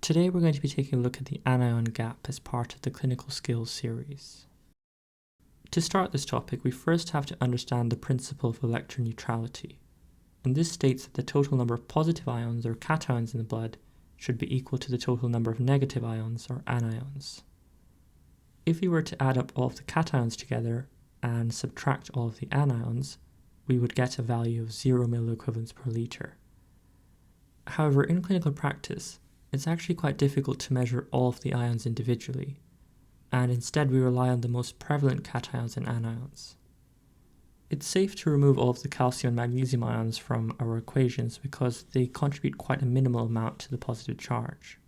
Today we're going to be taking a look at the anion gap as part of the clinical skills series. To start this topic, we first have to understand the principle of electron neutrality, and this states that the total number of positive ions or cations in the blood should be equal to the total number of negative ions or anions. If we were to add up all of the cations together and subtract all of the anions, we would get a value of 0 milliequivalents per liter. However, in clinical practice, it's actually quite difficult to measure all of the ions individually, and instead we rely on the most prevalent cations and anions. It's safe to remove all of the calcium and magnesium ions from our equations because they contribute quite a minimal amount to the positive charge.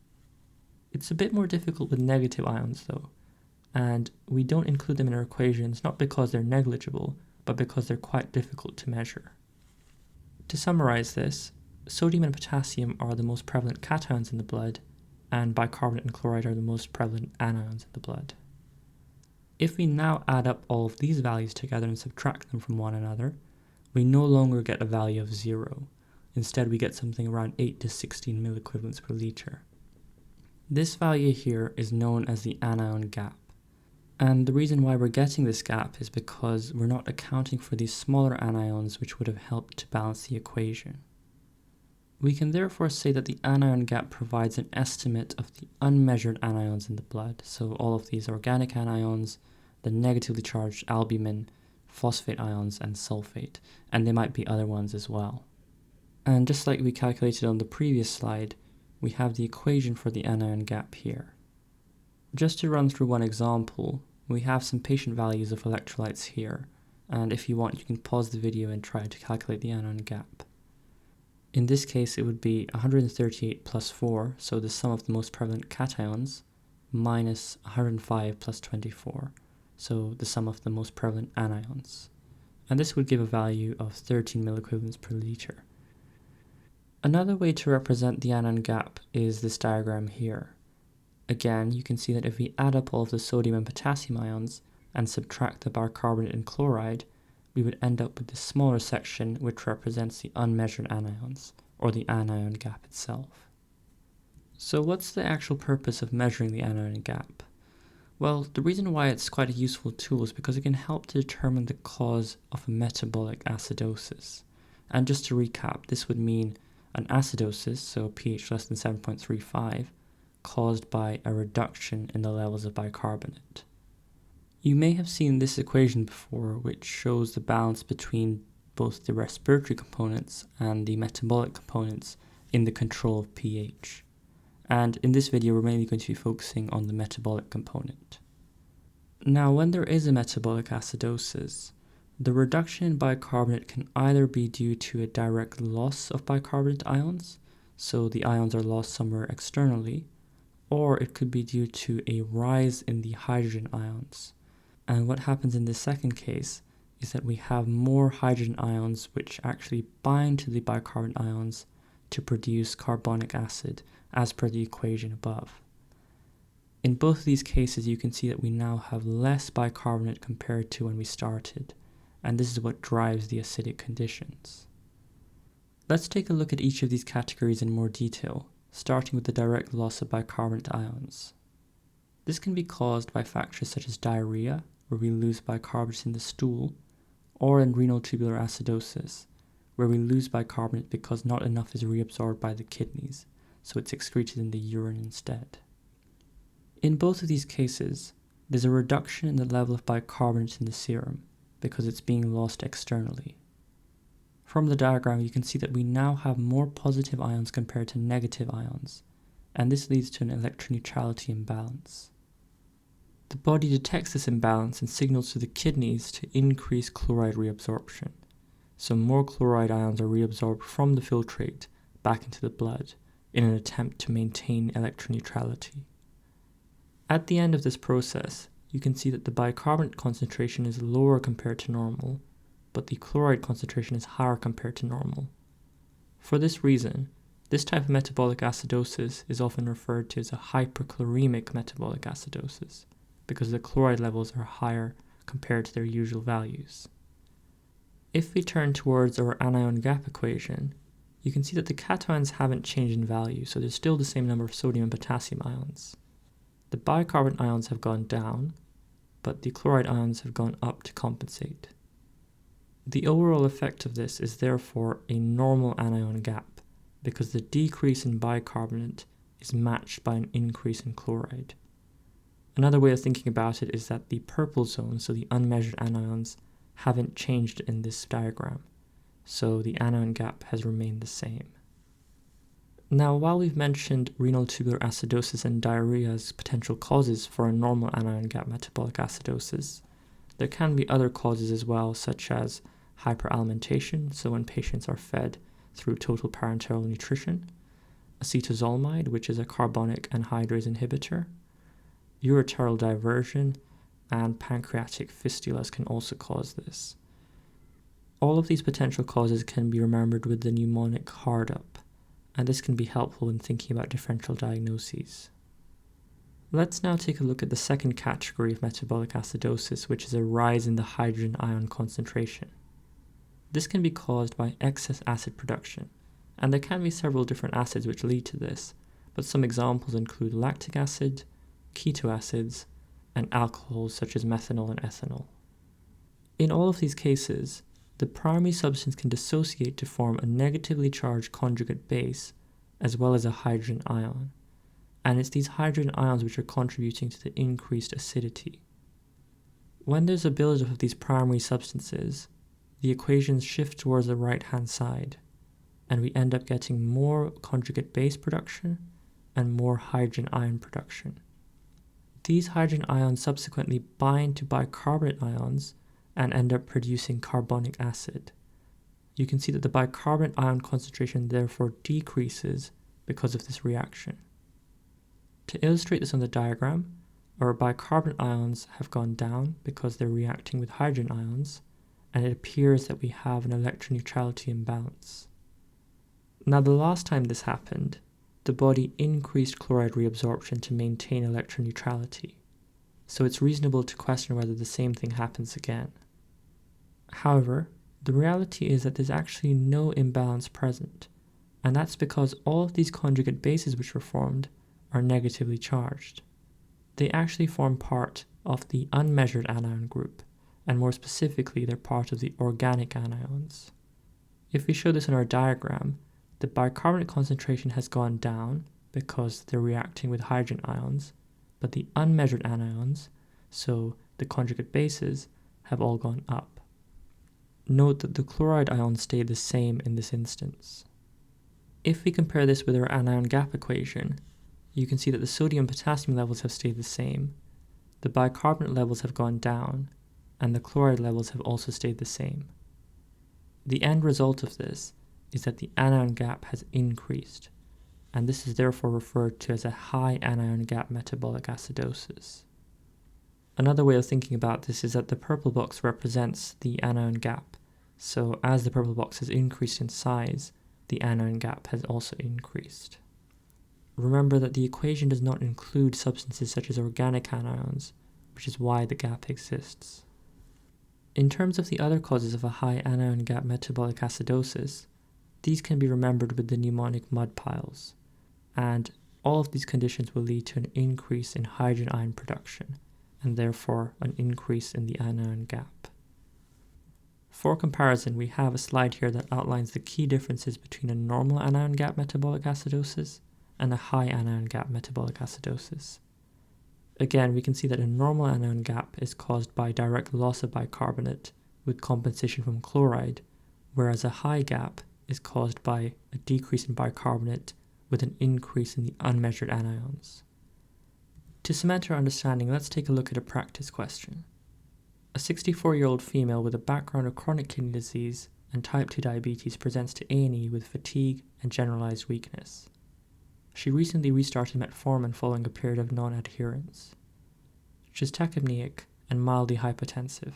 It's a bit more difficult with negative ions though, and we don't include them in our equations not because they're negligible, but because they're quite difficult to measure. To summarize this, sodium and potassium are the most prevalent cations in the blood, and bicarbonate and chloride are the most prevalent anions in the blood. If we now add up all of these values together and subtract them from one another, we no longer get a value of 0. Instead, we get something around 8 to 16 milliequivalents per liter. This value here is known as the anion gap. And the reason why we're getting this gap is because we're not accounting for these smaller anions which would have helped to balance the equation. We can therefore say that the anion gap provides an estimate of the unmeasured anions in the blood, so all of these organic anions, the negatively charged albumin, phosphate ions, and sulfate, and there might be other ones as well. And just like we calculated on the previous slide, we have the equation for the anion gap here. Just to run through one example, we have some patient values of electrolytes here, and if you want you can pause the video and try to calculate the anion gap. In this case, it would be 138 plus 4, so the sum of the most prevalent cations, minus 105 plus 24, so the sum of the most prevalent anions. And this would give a value of 13 milliequivalents per liter. Another way to represent the anion gap is this diagram here. Again, you can see that if we add up all of the sodium and potassium ions and subtract the bicarbonate and chloride, we would end up with this smaller section which represents the unmeasured anions, or the anion gap itself. So what's the actual purpose of measuring the anion gap? Well, the reason why it's quite a useful tool is because it can help to determine the cause of a metabolic acidosis. And just to recap, this would mean an acidosis, so pH less than 7.35, caused by a reduction in the levels of bicarbonate. You may have seen this equation before, which shows the balance between both the respiratory components and the metabolic components in the control of pH. And in this video, we're mainly going to be focusing on the metabolic component. Now, when there is a metabolic acidosis, the reduction in bicarbonate can either be due to a direct loss of bicarbonate ions, so the ions are lost somewhere externally, or it could be due to a rise in the hydrogen ions. And what happens in this second case is that we have more hydrogen ions which actually bind to the bicarbonate ions to produce carbonic acid as per the equation above. In both of these cases, you can see that we now have less bicarbonate compared to when we started, and this is what drives the acidic conditions. Let's take a look at each of these categories in more detail, starting with the direct loss of bicarbonate ions. This can be caused by factors such as diarrhea, where we lose bicarbonate in the stool, or in renal tubular acidosis, where we lose bicarbonate because not enough is reabsorbed by the kidneys, so it's excreted in the urine instead. In both of these cases, there's a reduction in the level of bicarbonate in the serum because it's being lost externally. From the diagram, you can see that we now have more positive ions compared to negative ions, and this leads to an electron neutrality imbalance. The body detects this imbalance and signals to the kidneys to increase chloride reabsorption, so more chloride ions are reabsorbed from the filtrate back into the blood in an attempt to maintain electron neutrality. At the end of this process, you can see that the bicarbonate concentration is lower compared to normal, but the chloride concentration is higher compared to normal. For this reason, this type of metabolic acidosis is often referred to as a hyperchloremic metabolic acidosis, because the chloride levels are higher compared to their usual values. If we turn towards our anion gap equation, you can see that the cations haven't changed in value, so there's still the same number of sodium and potassium ions. The bicarbonate ions have gone down, but the chloride ions have gone up to compensate. The overall effect of this is therefore a normal anion gap, because the decrease in bicarbonate is matched by an increase in chloride. Another way of thinking about it is that the purple zone, so the unmeasured anions, haven't changed in this diagram, so the anion gap has remained the same. Now, while we've mentioned renal tubular acidosis and diarrhea as potential causes for a normal anion gap metabolic acidosis, there can be other causes as well, such as hyperalimentation, so when patients are fed through total parenteral nutrition, acetazolamide, which is a carbonic anhydrase inhibitor, ureteral diversion, and pancreatic fistulas can also cause this. All of these potential causes can be remembered with the mnemonic hard up, and this can be helpful when thinking about differential diagnoses. Let's now take a look at the second category of metabolic acidosis, which is a rise in the hydrogen ion concentration. This can be caused by excess acid production, and there can be several different acids which lead to this, but some examples include lactic acid, keto acids, and alcohols such as methanol and ethanol. In all of these cases, the primary substance can dissociate to form a negatively charged conjugate base as well as a hydrogen ion, and it's these hydrogen ions which are contributing to the increased acidity. When there's a buildup of these primary substances, the equations shift towards the right-hand side, and we end up getting more conjugate base production and more hydrogen ion production. These hydrogen ions subsequently bind to bicarbonate ions and end up producing carbonic acid. You can see that the bicarbonate ion concentration therefore decreases because of this reaction. To illustrate this on the diagram, our bicarbonate ions have gone down because they're reacting with hydrogen ions, and it appears that we have an electroneutrality imbalance. Now, the last time this happened, the body increased chloride reabsorption to maintain electroneutrality, so it's reasonable to question whether the same thing happens again. However, the reality is that there's actually no imbalance present, and that's because all of these conjugate bases which were formed are negatively charged. They actually form part of the unmeasured anion group, and more specifically, they're part of the organic anions. If we show this in our diagram, the bicarbonate concentration has gone down because they're reacting with hydrogen ions, but the unmeasured anions, so the conjugate bases, have all gone up. Note that the chloride ions stay the same in this instance. If we compare this with our anion gap equation, you can see that the sodium and potassium levels have stayed the same, the bicarbonate levels have gone down, and the chloride levels have also stayed the same. The end result of this is that the anion gap has increased, and this is therefore referred to as a high anion gap metabolic acidosis. Another way of thinking about this is that the purple box represents the anion gap, so as the purple box has increased in size, the anion gap has also increased. Remember that the equation does not include substances such as organic anions, which is why the gap exists. In terms of the other causes of a high anion gap metabolic acidosis, these can be remembered with the mnemonic mud piles, and all of these conditions will lead to an increase in hydrogen ion production, and therefore an increase in the anion gap. For comparison, we have a slide here that outlines the key differences between a normal anion gap metabolic acidosis and a high anion gap metabolic acidosis. Again, we can see that a normal anion gap is caused by direct loss of bicarbonate with compensation from chloride, whereas a high gap is caused by a decrease in bicarbonate with an increase in the unmeasured anions. To cement our understanding, let's take a look at a practice question. A 64-year-old female with a background of chronic kidney disease and type 2 diabetes presents to A&E with fatigue and generalized weakness. She recently restarted metformin following a period of non-adherence. She's tachypneic and mildly hypotensive,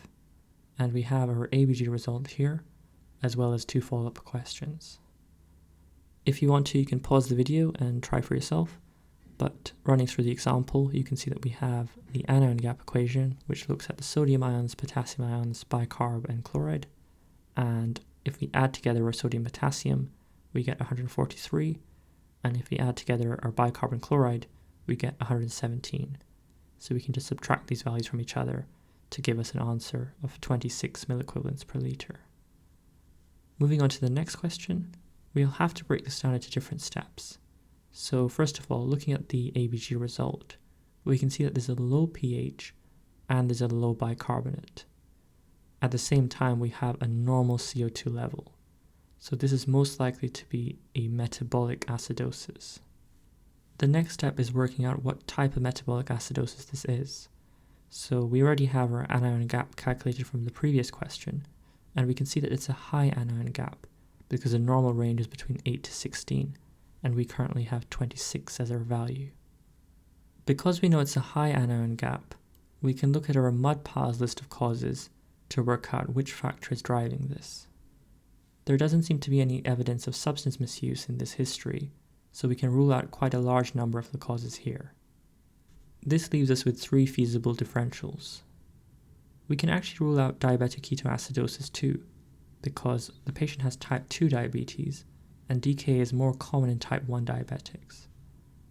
and we have our ABG result here, as well as 2 follow-up questions. If you want to, you can pause the video and try for yourself, but running through the example, you can see that we have the anion gap equation, which looks at the sodium ions, potassium ions, bicarb, and chloride, and if we add together our sodium and potassium, we get 143, and if we add together our bicarbonate chloride, we get 117. So we can just subtract these values from each other to give us an answer of 26 milliequivalents per liter. Moving on to the next question, we'll have to break this down into different steps. So first of all, looking at the ABG result, we can see that there's a low pH and there's a low bicarbonate. At the same time, we have a normal CO2 level. So this is most likely to be a metabolic acidosis. The next step is working out what type of metabolic acidosis this is. So we already have our anion gap calculated from the previous question, and we can see that it's a high anion gap because the normal range is between 8 to 16, and we currently have 26 as our value. Because we know it's a high anion gap, we can look at our mud piles list of causes to work out which factor is driving this. There doesn't seem to be any evidence of substance misuse in this history, so we can rule out quite a large number of the causes here. This leaves us with 3 feasible differentials. We can actually rule out diabetic ketoacidosis too, because the patient has type 2 diabetes and DKA is more common in type 1 diabetics.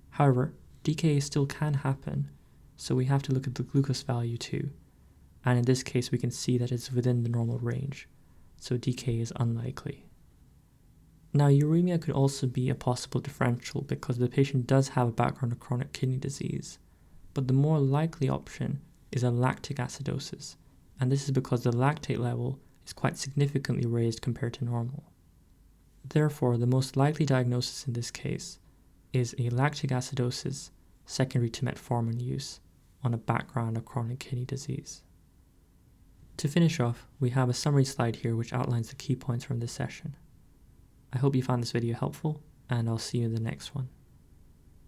However, DKA still can happen, so we have to look at the glucose value too, and in this case we can see that it's within the normal range, so DKA is unlikely. Now, uremia could also be a possible differential because the patient does have a background of chronic kidney disease, but the more likely option is a lactic acidosis, and this is because the lactate level is quite significantly raised compared to normal. Therefore, the most likely diagnosis in this case is a lactic acidosis secondary to metformin use on a background of chronic kidney disease. To finish off, we have a summary slide here which outlines the key points from this session. I hope you found this video helpful, and I'll see you in the next one.